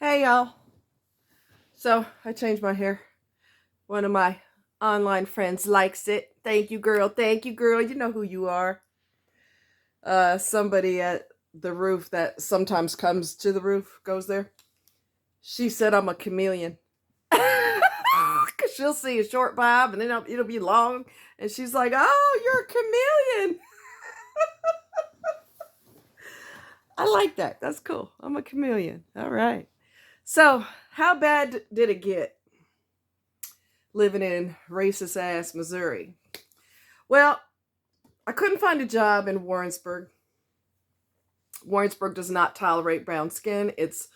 Hey y'all. So I changed my hair. One of my online friends likes it. Thank you, girl. Thank you, girl. You know who you are. Somebody at the roof that sometimes comes to the roof goes there. She said I'm a chameleon. Cause she'll see a short bob and then it'll be long, and she's like, "Oh, you're a chameleon." I like that. That's cool. I'm a chameleon. All right. So, how bad did it get living in racist ass Missouri? Well, I couldn't find a job in Warrensburg. Warrensburg does not tolerate brown skin. It's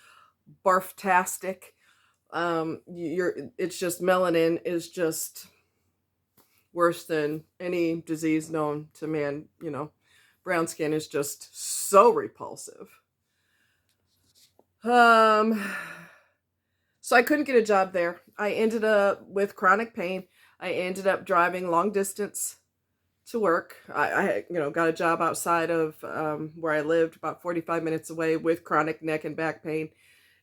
barftastic. It's just melanin is just worse than any disease known to man. Brown skin is just so repulsive. Um, so I couldn't get a job there. I ended up with chronic pain. I ended up driving long distance to work. I got a job outside of where I lived, about 45 minutes away, with chronic neck and back pain.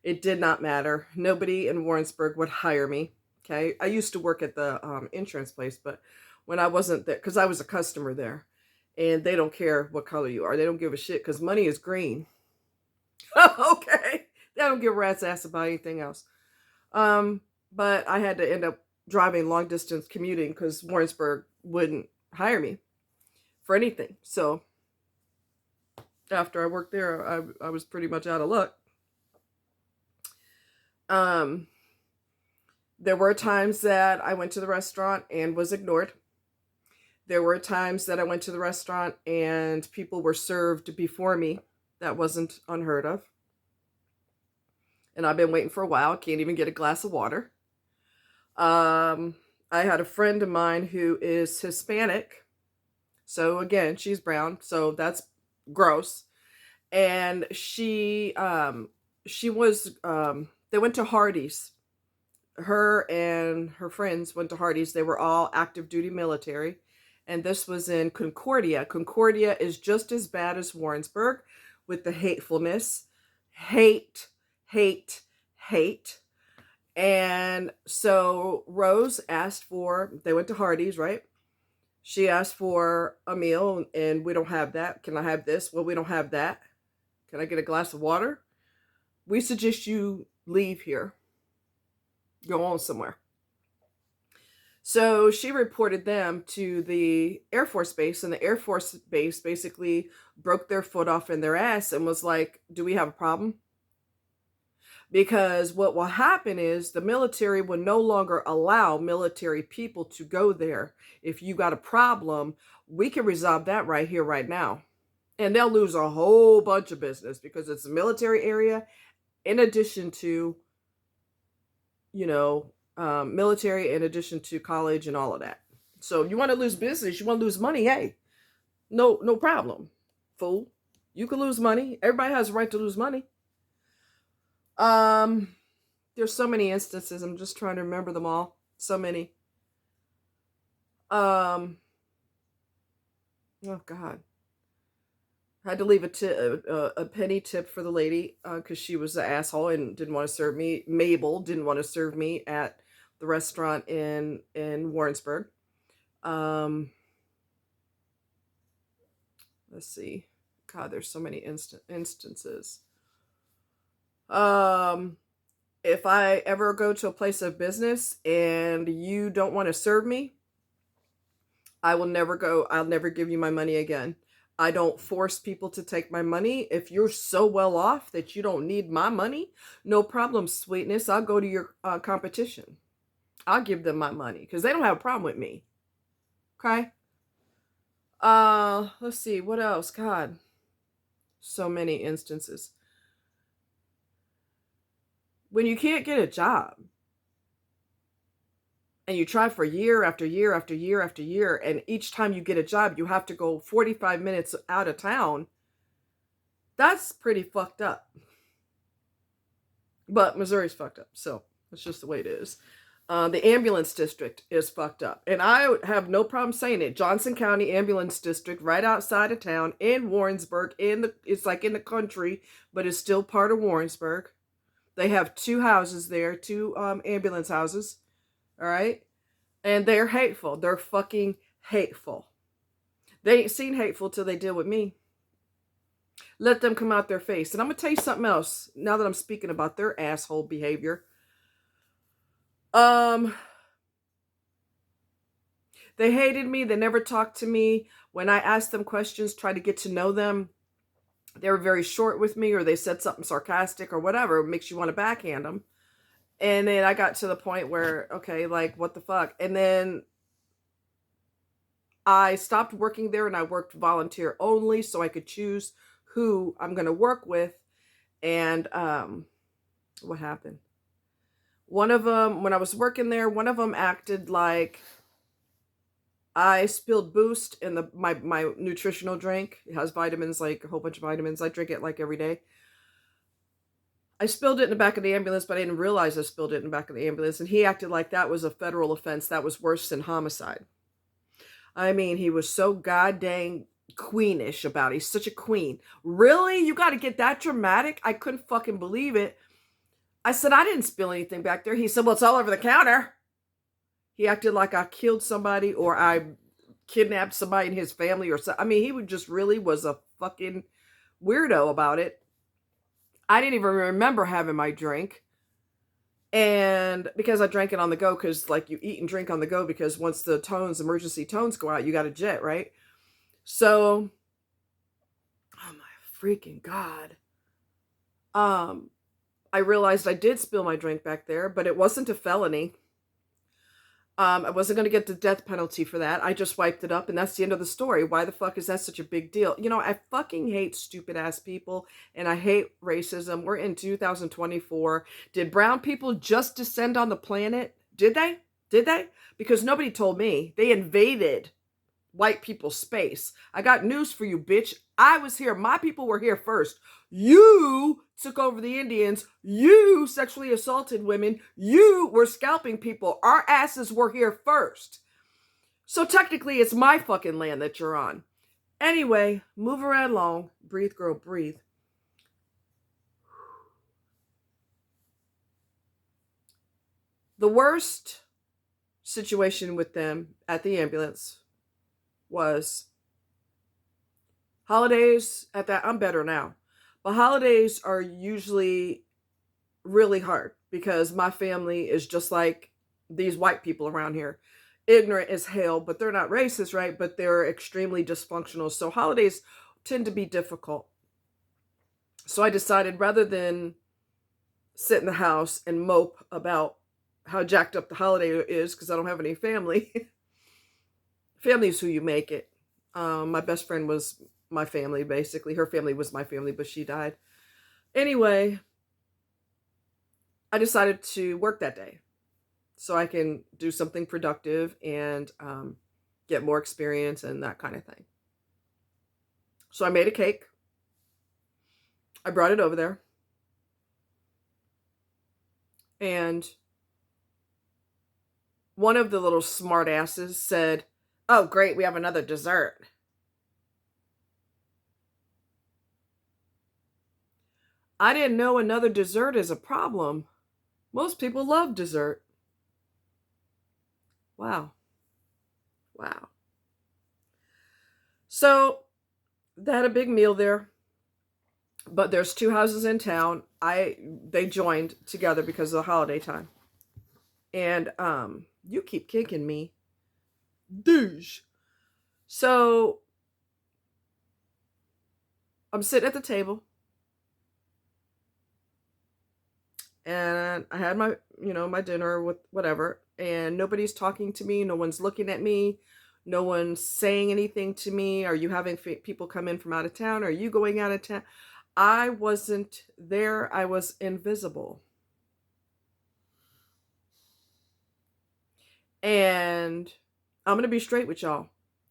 It did not matter. Nobody in Warrensburg would hire me. Okay. I used to work at the insurance place, but when I wasn't there, because I was a customer there, and they don't care what color you are. They don't give a shit because money is green. Okay. They don't give a rat's ass about anything else. But I had to end up driving long distance commuting because Warrensburg wouldn't hire me for anything. So after I worked there, I was pretty much out of luck. There were times that I went to the restaurant and was ignored. There were times that I went to the restaurant and people were served before me. That wasn't unheard of. And I've been waiting for a while. Can't even get a glass of water. I had a friend of mine who is Hispanic. So again, she's brown. So that's gross. And she was, they went to Hardee's. Her and her friends went to Hardee's. They were all active duty military. And this was in Concordia. Concordia is just as bad as Warrensburg with the hatefulness. Hate, hate, hate. And so Rose asked they went to Hardee's, right? She asked for a meal, and we don't have that. Can I have this? Well, we don't have that. Can I get a glass of water? We suggest you leave here. Go on somewhere. So she reported them to the Air Force Base, and the Air Force Base basically broke their foot off in their ass and was like, do we have a problem? Because what will happen is the military will no longer allow military people to go there. If you got a problem, we can resolve that right here, right now. And they'll lose a whole bunch of business because it's a military area, in addition to, military, in addition to college and all of that. So you want to lose business, you want to lose money, hey, no problem, fool. You can lose money. Everybody has a right to lose money. There's so many instances. I'm just trying to remember them all. So many. Oh God. I had to leave a penny tip for the lady because she was an asshole and didn't want to serve me. Mabel didn't want to serve me at the restaurant in Warrensburg. Let's see. God, there's so many instances. If I ever go to a place of business and you don't want to serve me, I will never go. I'll never give you my money again. I don't force people to take my money. If you're so well off that you don't need my money, no problem, sweetness. I'll go to your competition. I'll give them my money because they don't have a problem with me. Okay. Let's see. What else? God. So many instances. When you can't get a job and you try for year after year after year after year, and each time you get a job, you have to go 45 minutes out of town, that's pretty fucked up. But Missouri's fucked up, so that's just the way it is. The ambulance district is fucked up. And I have no problem saying it. Johnson County Ambulance District, right outside of town, in Warrensburg, it's like in the country, but it's still part of Warrensburg. They have two houses there, two ambulance houses. All right. And they're hateful. They're fucking hateful. They ain't seen hateful till they deal with me. Let them come out their face. And I'm going to tell you something else now that I'm speaking about their asshole behavior. They hated me. They never talked to me. When I asked them questions, tried to get to know them, they were very short with me, or they said something sarcastic or whatever. It makes you want to backhand them. And then I got to the point where, okay, like, what the fuck? And then I stopped working there and I worked volunteer only so I could choose who I'm going to work with. And what happened? One of them, when I was working there, one of them acted like I spilled Boost in my nutritional drink. It has vitamins, like a whole bunch of vitamins. I drink it like every day. I spilled it in the back of the ambulance, but I didn't realize I spilled it in the back of the ambulance. And he acted like that was a federal offense. That was worse than homicide. I mean, he was so goddamn queenish about it. He's such a queen. Really? You got to get that dramatic? I couldn't fucking believe it. I said, I didn't spill anything back there. He said, well, it's all over the counter. He acted like I killed somebody or I kidnapped somebody in his family or something. I mean, he would just really was a fucking weirdo about it. I didn't even remember having my drink. And because I drank it on the go, because like you eat and drink on the go, because once the emergency tones go out, you got a jet, right? So, oh my freaking God. I realized I did spill my drink back there, but it wasn't a felony. I wasn't going to get the death penalty for that. I just wiped it up, and that's the end of the story. Why the fuck is that such a big deal? You know, I fucking hate stupid ass people, and I hate racism. We're in 2024. Did brown people just descend on the planet? Did they? Did they? Because nobody told me. They invaded white people's space. I got news for you, bitch. I was here. My people were here first. You took over the Indians. You sexually assaulted women. You were scalping people. Our asses were here first. So technically, it's my fucking land that you're on. Anyway, move right along. Breathe, girl, breathe. The worst situation with them at the ambulance was holidays. At that, I'm better now. But holidays are usually really hard because my family is just like these white people around here. Ignorant as hell, but they're not racist, right? But they're extremely dysfunctional. So holidays tend to be difficult. So I decided rather than sit in the house and mope about how jacked up the holiday is because I don't have any family. Family is who you make it. My best friend was my family, basically. Her family was my family, but she died. Anyway, I decided to work that day so I can do something productive and get more experience and that kind of thing. So I made a cake. I brought it over there. And one of the little smart asses said, "Oh, great, we have another dessert." I didn't know another dessert is a problem. Most people love dessert. Wow. Wow. So they had a big meal there. But there's two houses in town. They joined together because of the holiday time. And you keep kicking me. Douche. So I'm sitting at the table. And I had my, my dinner with whatever. And nobody's talking to me. No one's looking at me. No one's saying anything to me. Are you having people come in from out of town? Are you going out of town? I wasn't there. I was invisible. And I'm going to be straight with y'all.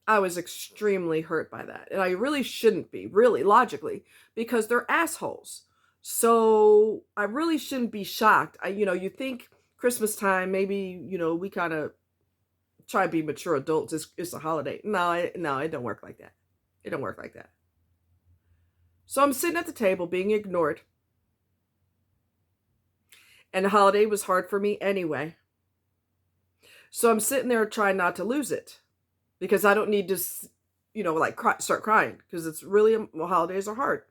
I was extremely hurt by that. And I really shouldn't be, really, logically, because they're assholes. So I really shouldn't be shocked. You think Christmas time, maybe, we kind of try to be mature adults. It's a holiday. No, it don't work like that. It don't work like that. So I'm sitting at the table being ignored. And the holiday was hard for me anyway. So I'm sitting there trying not to lose it because I don't need to, like start crying because it's really, holidays are hard.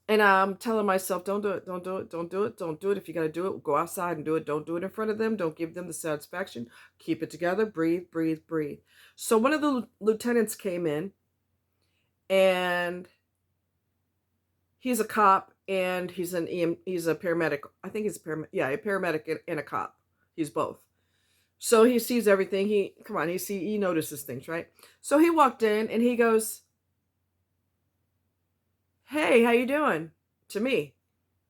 And I'm telling myself, don't do it, don't do it, don't do it, don't do it. If you got to do it, go outside and do it. Don't do it in front of them. Don't give them the satisfaction. Keep it together. Breathe, breathe, breathe. So one of the lieutenants came in, and he's a cop, and he's he's a paramedic. I think he's a paramedic. Yeah, a paramedic and a cop. He's both. So he sees everything. He notices things, right? So he walked in and he goes, "Hey, how you doing?" To me.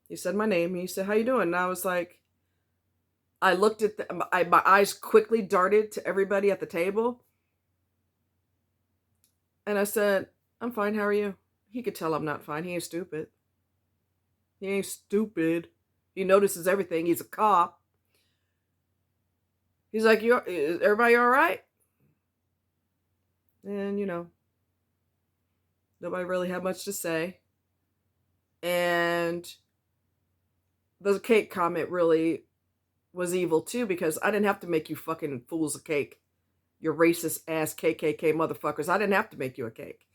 He said my name. He said, "How you doing?" And I was like, I looked at my eyes quickly darted to everybody at the table. And I said, "I'm fine. How are you?" He could tell I'm not fine. He ain't stupid. He ain't stupid. He notices everything. He's a cop. He's like, "Is everybody all right?" And, nobody really had much to say. And the cake comment really was evil too, because I didn't have to make you fucking fools a cake. You racist ass KKK motherfuckers. I didn't have to make you a cake.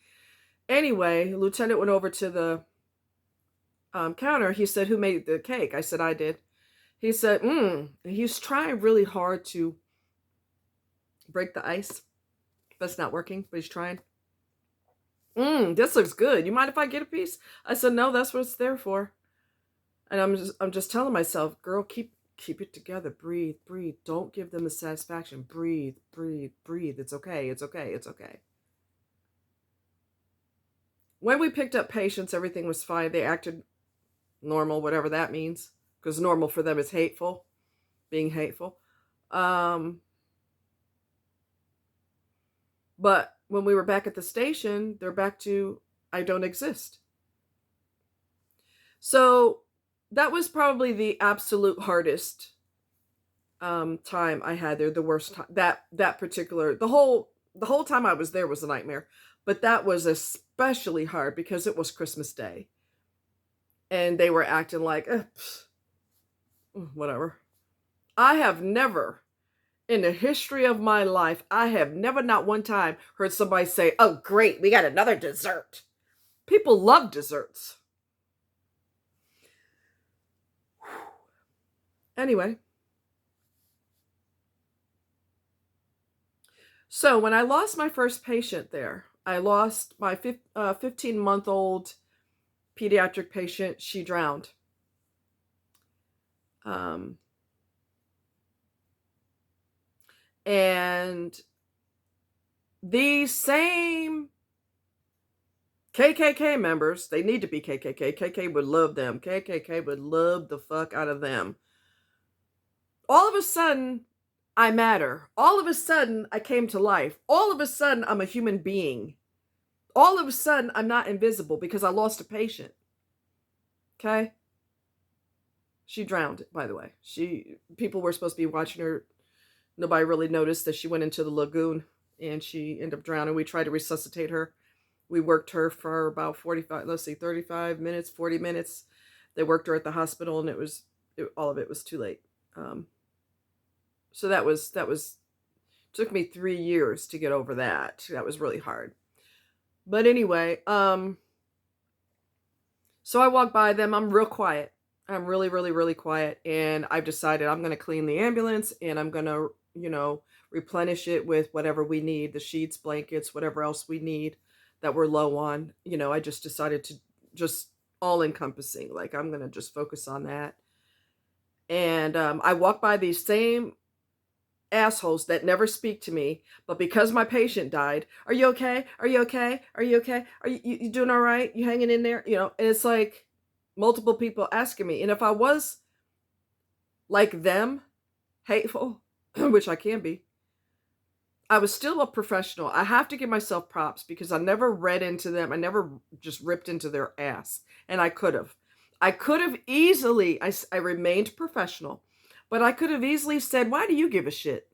Anyway, the lieutenant went over to the counter. He said, "Who made the cake?" I said, "I did." He said, he's trying really hard to break the ice, but it's not working, but he's trying. This looks good. You mind if I get a piece? I said, "No, that's what it's there for." And I'm just telling myself, girl, keep it together. Breathe, breathe. Don't give them the satisfaction. Breathe, breathe, breathe. It's okay. It's okay. It's okay. When we picked up patients, everything was fine. They acted normal, whatever that means, because normal for them is hateful, being hateful. But when we were back at the station, they're back to, I don't exist. So that was probably the absolute hardest time I had there. The worst time. That particular, the whole time I was there was a nightmare. But that was especially hard because it was Christmas Day. And they were acting like, whatever. I have never, in the history of my life, I have never, not one time, heard somebody say, "Oh, great, we got another dessert." People love desserts. Anyway. So when I lost my first patient there, I lost my 15-month-old pediatric patient. She drowned. And these same KKK members, they need to be KKK. KKK would love them. KKK would love the fuck out of them. All of a sudden, I matter. All of a sudden, I came to life. All of a sudden, I'm a human being. All of a sudden, I'm not invisible because I lost a patient. Okay? She drowned, by the way. People were supposed to be watching her. Nobody really noticed that she went into the lagoon and she ended up drowning. We tried to resuscitate her. We worked her for about 35 minutes, 40 minutes. They worked her at the hospital, and all of it was too late. So that was took me 3 years to get over that. That was really hard. But anyway, so I walk by them. I'm real quiet. I'm really, really, really quiet. And I've decided I'm going to clean the ambulance, and I'm going to, replenish it with whatever we need, the sheets, blankets, whatever else we need that we're low on. I just decided to just all encompassing. Like, I'm going to just focus on that. And I walk by these same assholes that never speak to me, but because my patient died, "Are you okay? Are you okay? Are you okay? Are you doing all right? You hanging in there?" And it's like multiple people asking me. And if I was like them, hateful, which I can be, I was still a professional. I have to give myself props because I never read into them. I never just ripped into their ass. And I could have. Easily, I remained professional, but I could have easily said, "Why do you give a shit?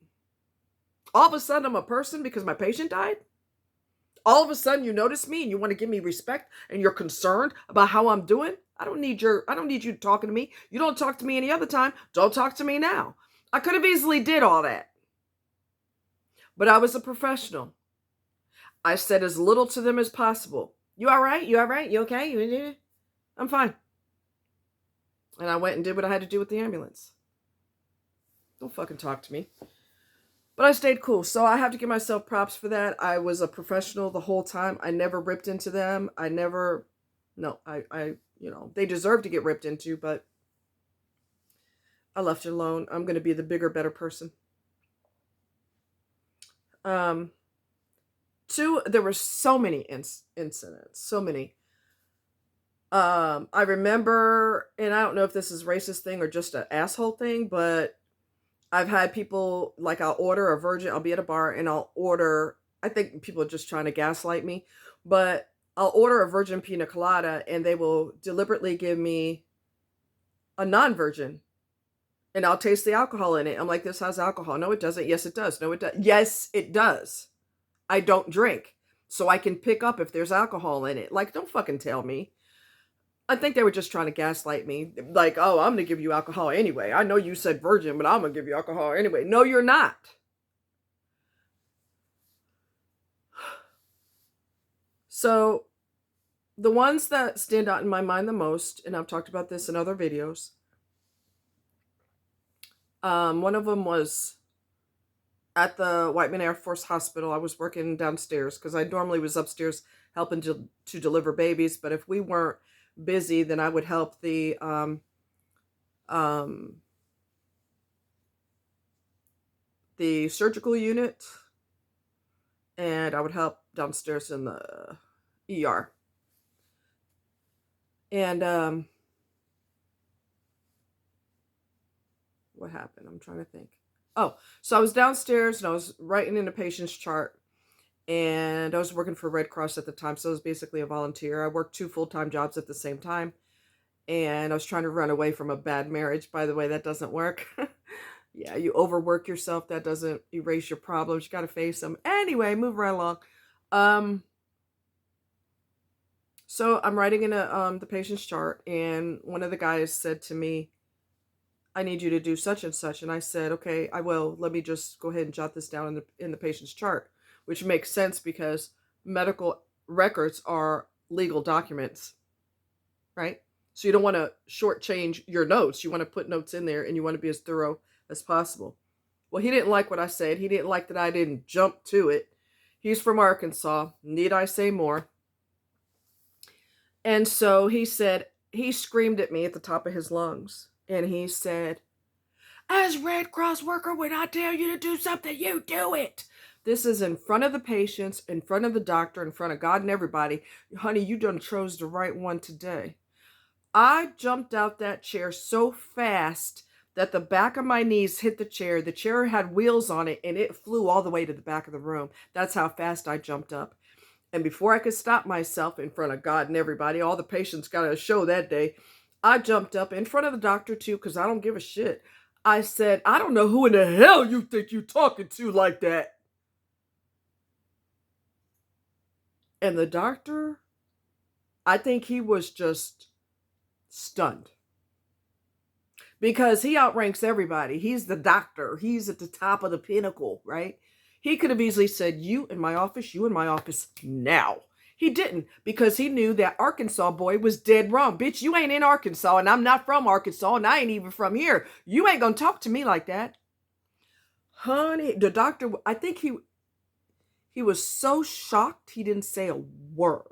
All of a sudden I'm a person because my patient died? All of a sudden you notice me and you want to give me respect and you're concerned about how I'm doing. I don't need you talking to me. You don't talk to me any other time. Don't talk to me now. I could have easily did all that. But I was a professional. I said as little to them as possible. You all right? You all right? You okay? I'm fine. And I went and did what I had to do with the ambulance. Don't fucking talk to me. But I stayed cool. So I have to give myself props for that. I was a professional the whole time. I never ripped into them. I they deserve to get ripped into, but I left it alone. I'm going to be the bigger, better person. There were so many incidents, so many. I remember, and I don't know if this is a racist thing or just an asshole thing, but I've had people, like, I'll order a virgin, I'll be at a bar and I'll order, I think people are just trying to gaslight me, but I'll order a virgin pina colada and they will deliberately give me a non-virgin and I'll taste the alcohol in it. I'm like, this has alcohol. No, it doesn't. Yes, it does. No, it does. Yes, it does. I don't drink, so I can pick up if there's alcohol in it. Like, don't fucking tell me. I think they were just trying to gaslight me. Like, oh, I'm going to give you alcohol anyway. I know you said virgin, but I'm going to give you alcohol anyway. No, you're not. So the ones that stand out in my mind the most, and I've talked about this in other videos. One of them was at the Whiteman Air Force Hospital. I was working downstairs because I normally was upstairs helping to deliver babies. But if we weren't busy, then I would help the surgical unit, and I would help downstairs in the ER. And what happened? I'm trying to think. Oh, so I was downstairs and I was writing in a patient's chart, and I was working for Red Cross at the time, so I was basically a volunteer. I worked 2 full-time jobs at the same time, and I was trying to run away from a bad marriage. By the way, that doesn't work. Yeah, you overwork yourself. That doesn't erase your problems. You got to face them. Anyway, move right along. So I'm writing in the patient's chart, and one of the guys said to me, I need you to do such and such. And I said, okay, I will. Let me just go ahead and jot this down in the patient's chart, which makes sense because medical records are legal documents, right? So you don't want to shortchange your notes. You want to put notes in there and you want to be as thorough as possible. Well, he didn't like what I said. He didn't like that I didn't jump to it. He's from Arkansas. Need I say more? And so he screamed at me at the top of his lungs. And he said, as Red Cross worker, when I tell you to do something, you do it. This is in front of the patients, in front of the doctor, in front of God and everybody. Honey, you done chose the right one today. I jumped out that chair so fast that the back of my knees hit the chair. The chair had wheels on it, and it flew all the way to the back of the room. That's how fast I jumped up. And before I could stop myself in front of God and everybody, all the patients got a show that day, I jumped up in front of the doctor too, because I don't give a shit. I said, I don't know who in the hell you think you talking to like that. And the doctor, I think he was just stunned. Because he outranks everybody. He's the doctor. He's at the top of the pinnacle, right? He could have easily said, you in my office now. He didn't, because he knew that Arkansas boy was dead wrong. Bitch, you ain't in Arkansas, and I'm not from Arkansas, and I ain't even from here. You ain't gonna talk to me like that. Honey, the doctor, I think he was so shocked he didn't say a word.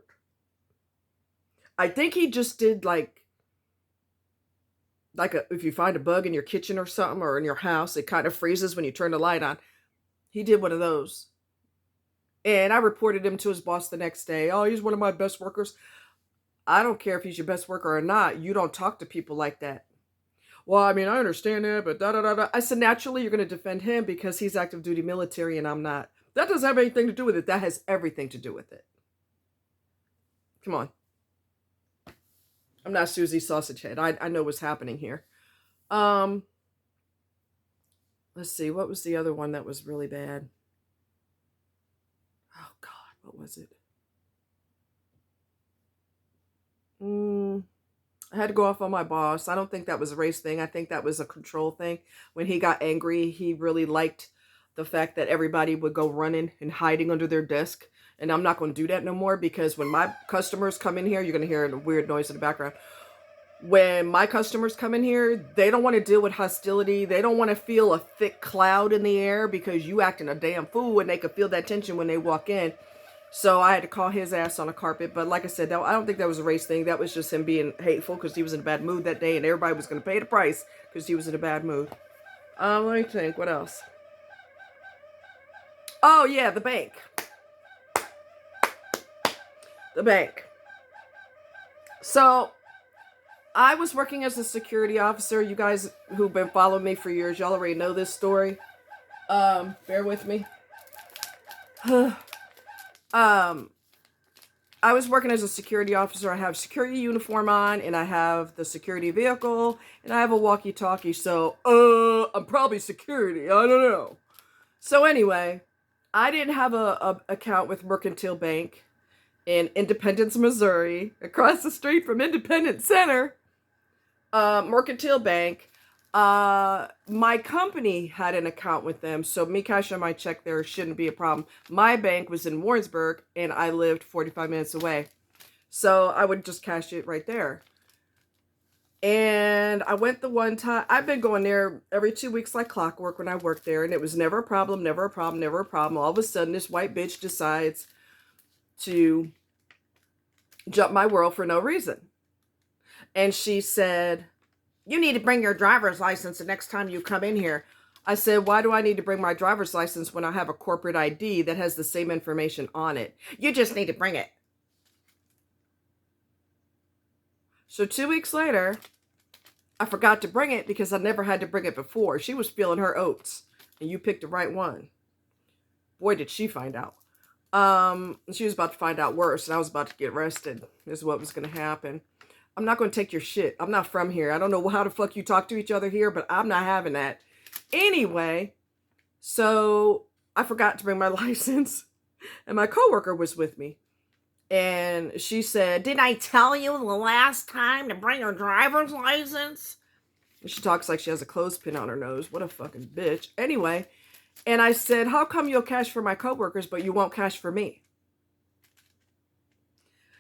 I think he just did like if you find a bug in your kitchen or something, or in your house, it kind of freezes when you turn the light on. He did one of those. And I reported him to his boss the next day. Oh, he's one of my best workers. I don't care if he's your best worker or not. You don't talk to people like that. Well, I mean, I understand that, but da-da-da-da. I said, naturally, you're going to defend him because he's active duty military and I'm not. That doesn't have anything to do with it. That has everything to do with it. Come on. I'm not Susie Sausagehead. I know what's happening here. Let's see. What was the other one that was really bad? Oh, God. What was it? Mm, I had to go off on my boss. I don't think that was a race thing. I think that was a control thing. When he got angry, he really liked the fact that everybody would go running and hiding under their desk. And I'm not going to do that no more, because when my customers come in here, you're going to hear a weird noise in the background. When my customers come in here, they don't want to deal with hostility. They don't want to feel a thick cloud in the air because you acting a damn fool, and they could feel that tension when they walk in. So I had to call his ass on the carpet. But like I said, I don't think that was a race thing. That was just him being hateful because he was in a bad mood that day, and everybody was going to pay the price because he was in a bad mood. Let me think. What else? Oh, yeah, the bank. The bank. So I was working as a security officer. You guys who've been following me for years, y'all already know this story. Bear with me. I was working as a security officer. I have security uniform on, and I have the security vehicle, and I have a walkie-talkie. So, I'm probably security. I don't know. So anyway, I didn't have a account with Mercantile Bank in Independence, Missouri, across the street from Independence Center. Mercantile Bank. My company had an account with them, so me cashing my check there shouldn't be a problem. My bank was in Warrensburg, and I lived 45 minutes away. So I would just cash it right there. And I went the one time. I've been going there every 2 weeks like clockwork when I worked there, and it was never a problem, never a problem, never a problem. All of a sudden, this white bitch decides to jump my world for no reason. And she said, "You need to bring your driver's license the next time you come in here." I said, "Why do I need to bring my driver's license when I have a corporate ID that has the same information on it?" "You just need to bring it." So 2 weeks later, I forgot to bring it because I never had to bring it before. She was feeling her oats, and you picked the right one. Boy, did she find out. She was about to find out worse, and I was about to get arrested. This is what was going to happen. I'm not going to take your shit. I'm not from here. I don't know how the fuck you talk to each other here, but I'm not having that. Anyway, so I forgot to bring my license, and my coworker was with me. And she said, "Didn't I tell you the last time to bring your driver's license?" And she talks like she has a clothespin on her nose. What a fucking bitch. Anyway, and I said, "How come you'll cash for my coworkers, but you won't cash for me?"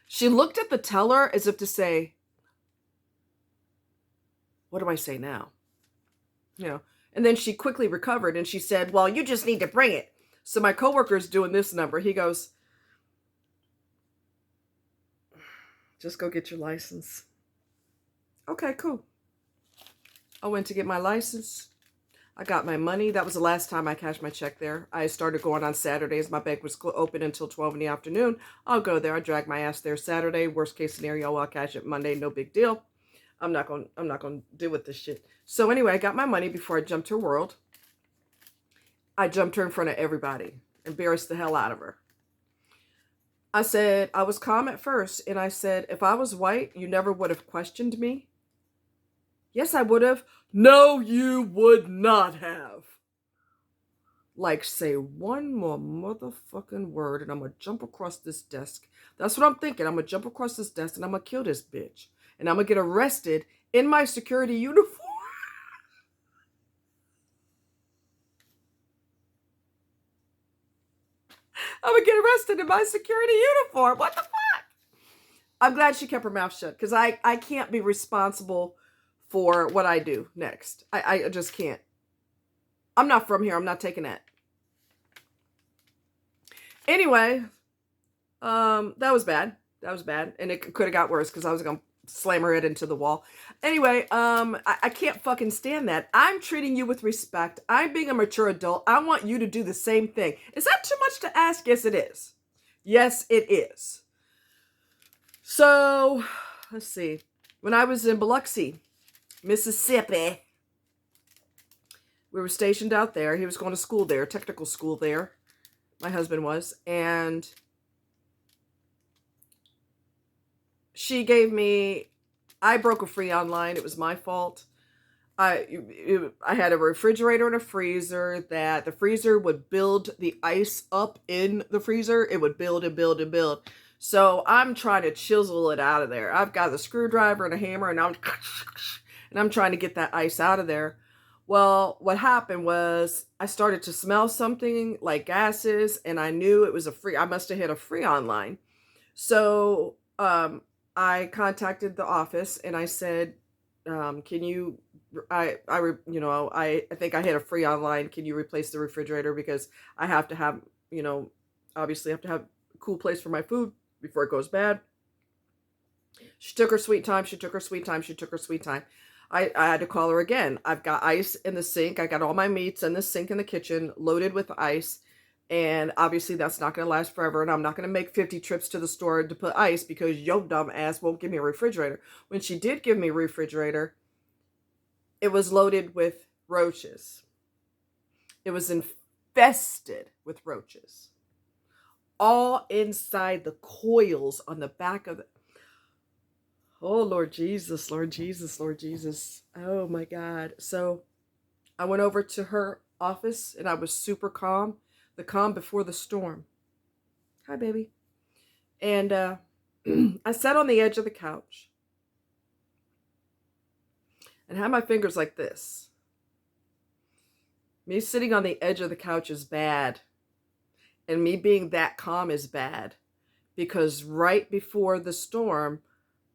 She looked at the teller as if to say, "What do I say now?" You know, and then she quickly recovered and she said, "Well, you just need to bring it." So my coworker's doing this number. He goes, "Just go get your license." Okay, cool. I went to get my license. I got my money. That was the last time I cashed my check there. I started going on Saturdays. My bank was open until 12 in the afternoon. I'll go there. I drag my ass there Saturday. Worst case scenario, I'll cash it Monday. No big deal. I'm not going to deal with this shit. So anyway, I got my money before I jumped her world. I jumped her in front of everybody. Embarrassed the hell out of her. I said, I was calm at first, and I said, "If I was white, you never would have questioned me." "Yes, I would have." "No, you would not have." Like, say one more motherfucking word, and I'm going to jump across this desk. That's what I'm thinking. I'm going to jump across this desk, and I'm going to kill this bitch. And I'm going to get arrested in my security uniform. I'm going to get arrested in my security uniform. What the fuck? I'm glad she kept her mouth shut, because I can't be responsible for what I do next. I just can't. I'm not from here. I'm not taking that. Anyway, that was bad. That was bad. And it could have got worse because I was going to slam her head into the wall. Anyway, I can't fucking stand that. I'm treating you with respect. I'm being a mature adult. I want you to do the same thing. Is that too much to ask? Yes, it is. Yes, it is. So, let's see. When I was in Biloxi, Mississippi, we were stationed out there. He was going to school there, technical school there. My husband was. And she gave me, I broke a Freon line. It was my fault. I had a refrigerator and a freezer that the freezer would build the ice up in the freezer. It would build and build and build. So I'm trying to chisel it out of there. I've got a screwdriver and a hammer, and I'm trying to get that ice out of there. Well, what happened was I started to smell something like gases, and I knew it was I must have hit a Freon line. So I contacted the office and I said, can you, I think I hit a Freon line. Can you replace the refrigerator? Because I have to have, obviously have to have a cool place for my food before it goes bad. She took her sweet time. She took her sweet time. She took her sweet time. I had to call her again. I've got ice in the sink. I got all my meats in the sink in the kitchen loaded with ice. And obviously that's not going to last forever. And I'm not going to make 50 trips to the store to put ice because yo dumb ass won't give me a refrigerator. When she did give me a refrigerator, it was loaded with roaches. It was infested with roaches. All inside the coils on the back of the... Oh, Lord Jesus, Lord Jesus, Lord Jesus. Oh, my God. So I went over to her office and I was super calm. The calm before the storm. Hi, baby. And I sat on the edge of the couch and had my fingers like this. Me sitting on the edge of the couch is bad. And me being that calm is bad. Because right before the storm,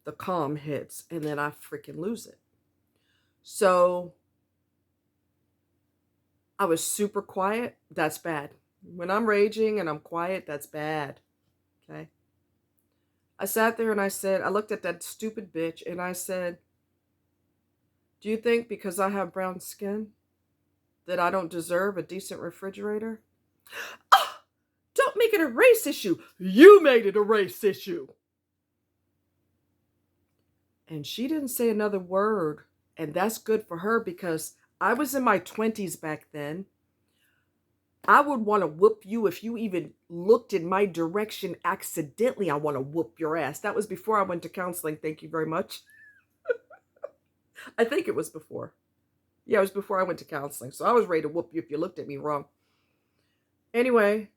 the calm hits and then I freaking lose it. So I was super quiet. That's bad. When I'm raging and I'm quiet, that's bad. Okay. I sat there and I looked at that stupid bitch and I said, do you think because I have brown skin that I don't deserve a decent refrigerator? Oh, don't make it a race issue. You made it a race issue. And she didn't say another word. And that's good for her because I was in my 20s back then. I would want to whoop you if you even looked in my direction accidentally. I want to whoop your ass. That was before I went to counseling. Thank you very much. I think it was before. Yeah, it was before I went to counseling. So I was ready to whoop you if you looked at me wrong. Anyway,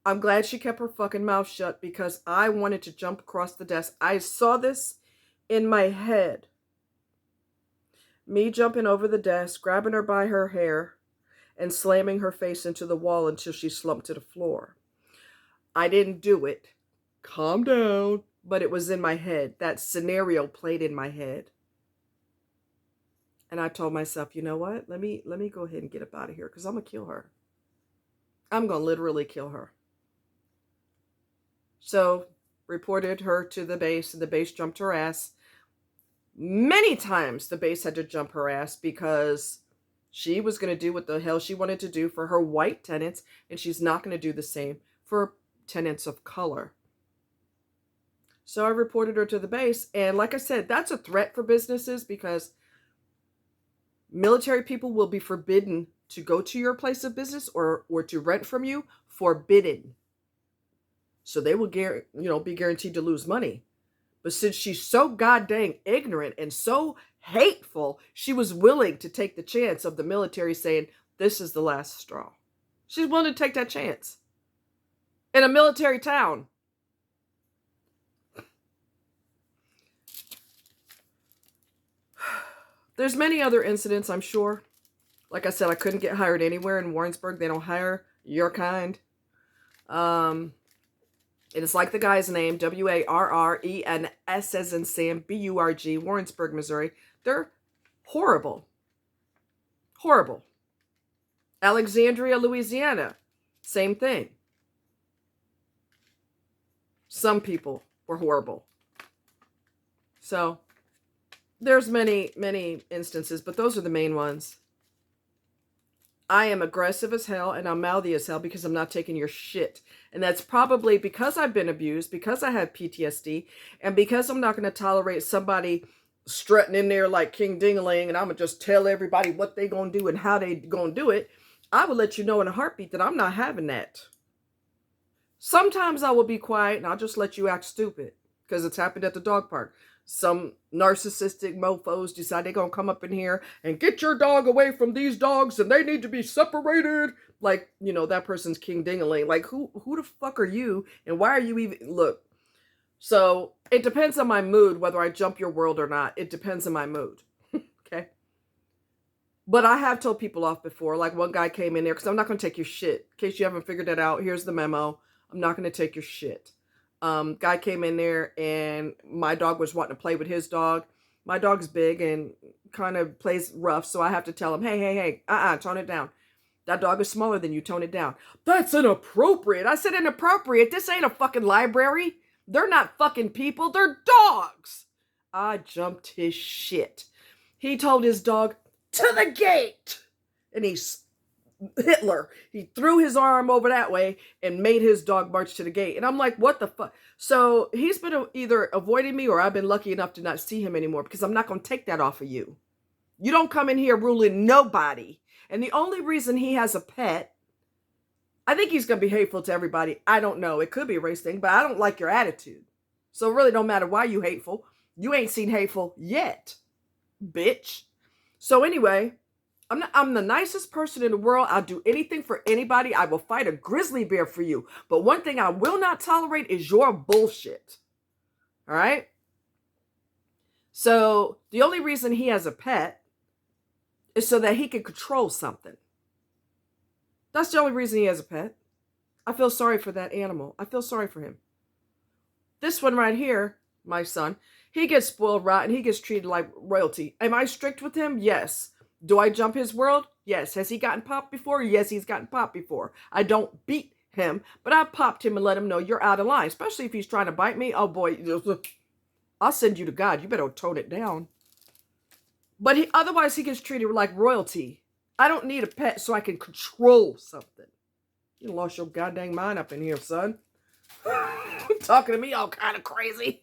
I'm glad she kept her fucking mouth shut because I wanted to jump across the desk. I saw this in my head. Me jumping over the desk, grabbing her by her hair, and slamming her face into the wall until she slumped to the floor. I didn't do it. Calm down. But it was in my head. That scenario played in my head. And I told myself, you know what? Let me go ahead and get up out of here because I'm going to kill her. I'm going to literally kill her. So, reported her to the base and the base jumped her ass. Many times the base had to jump her ass because she was going to do what the hell she wanted to do for her white tenants, and she's not going to do the same for tenants of color. So I reported her to the base, and like I said, that's a threat for businesses because military people will be forbidden to go to your place of business or to rent from you. Forbidden. So they will be guaranteed to lose money. But since she's so goddamn ignorant and so hateful, she was willing to take the chance of the military saying, this is the last straw. She's willing to take that chance. In a military town. There's many other incidents, I'm sure. Like I said, I couldn't get hired anywhere in Warrensburg. They don't hire your kind. It is like the guy's name, Warrens as in Sam, Burg, Warrensburg, Missouri. They're horrible. Horrible. Alexandria, Louisiana. Same thing. Some people were horrible. So, there's many, many instances, but those are the main ones. I am aggressive as hell and I'm mouthy as hell because I'm not taking your shit. And that's probably because I've been abused, because I have PTSD, and because I'm not going to tolerate somebody strutting in there like King Ding-a-ling and I'm going to just tell everybody what they going to do and how they going to do it. I will let you know in a heartbeat that I'm not having that. Sometimes I will be quiet and I'll just let you act stupid because it's happened at the dog park. Some narcissistic mofos decide they're going to come up in here and get your dog away from these dogs and they need to be separated. Like, that person's King Ding-a-ling. Like, who the fuck are you? And why are you even... Look, So it depends on my mood whether I jump your world or not. It depends on my mood. Okay. But I have told people off before. Like one guy came in there because I'm not going to take your shit. In case you haven't figured that out, here's the memo. I'm not going to take your shit. Guy came in there and my dog was wanting to play with his dog. My dog's big and kind of plays rough, so I have to tell him, hey, tone it down. That dog is smaller than you, tone it down. That's inappropriate. I said inappropriate. This ain't a fucking library. They're not fucking people. They're dogs. I jumped his shit. He told his dog, to the gate. And he's Hitler. He threw his arm over that way and made his dog march to the gate. And I'm like, what the fuck? So he's been either avoiding me or I've been lucky enough to not see him anymore because I'm not going to take that off of you. You don't come in here ruling nobody. And the only reason he has a pet, I think he's going to be hateful to everybody. I don't know. It could be a race thing, but I don't like your attitude. So it really don't matter why you hateful. You ain't seen hateful yet, bitch. So anyway, I'm the nicest person in the world. I'll do anything for anybody. I will fight a grizzly bear for you. But one thing I will not tolerate is your bullshit. All right? So the only reason he has a pet is so that he can control something. That's the only reason he has a pet. I feel sorry for that animal. I feel sorry for him. This one right here, my son, he gets spoiled rotten. He gets treated like royalty. Am I strict with him? Yes. Do I jump his world? Yes. Has he gotten popped before? Yes, he's gotten popped before. I don't beat him, but I popped him and let him know you're out of line, especially if he's trying to bite me. Oh boy, I'll send you to God. You better tone it down. But otherwise he gets treated like royalty. I don't need a pet so I can control something. You lost your goddamn mind up in here, son. Talking to me all kind of crazy.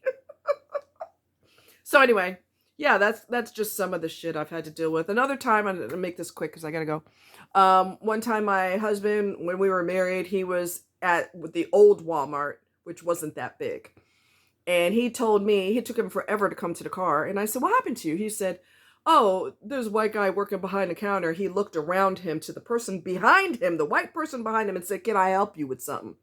So anyway, yeah, that's just some of the shit I've had to deal with. Another time, I'm going to make this quick because I got to go. One time my husband, when we were married, he was with the old Walmart, which wasn't that big. And he told me, it took him forever to come to the car. And I said, what happened to you? He said, oh, there's a white guy working behind the counter. He looked around him to the person behind him, the white person behind him, and said, can I help you with something?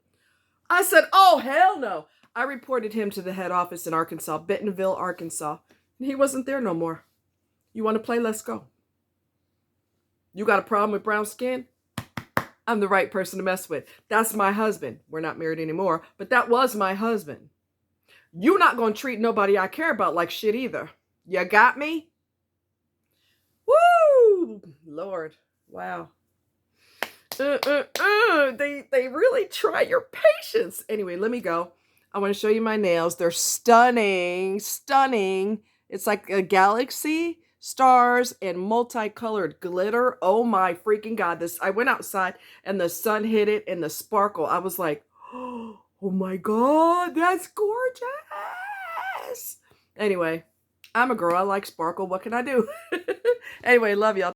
I said, oh, hell no. I reported him to the head office in Arkansas, Bentonville, Arkansas. He wasn't there no more. You want to play? Let's go. You got a problem with brown skin? I'm the right person to mess with. That's my husband. We're not married anymore, but that was my husband. You're not going to treat nobody I care about like shit either. You got me? Woo! Lord. Wow. They really try your patience. Anyway, let me go. I want to show you my nails. They're stunning, stunning. It's like a galaxy, stars, and multicolored glitter. Oh my freaking God. I went outside and the sun hit it and the sparkle. I was like, oh my God, that's gorgeous. Anyway, I'm a girl. I like sparkle. What can I do? Anyway, love y'all.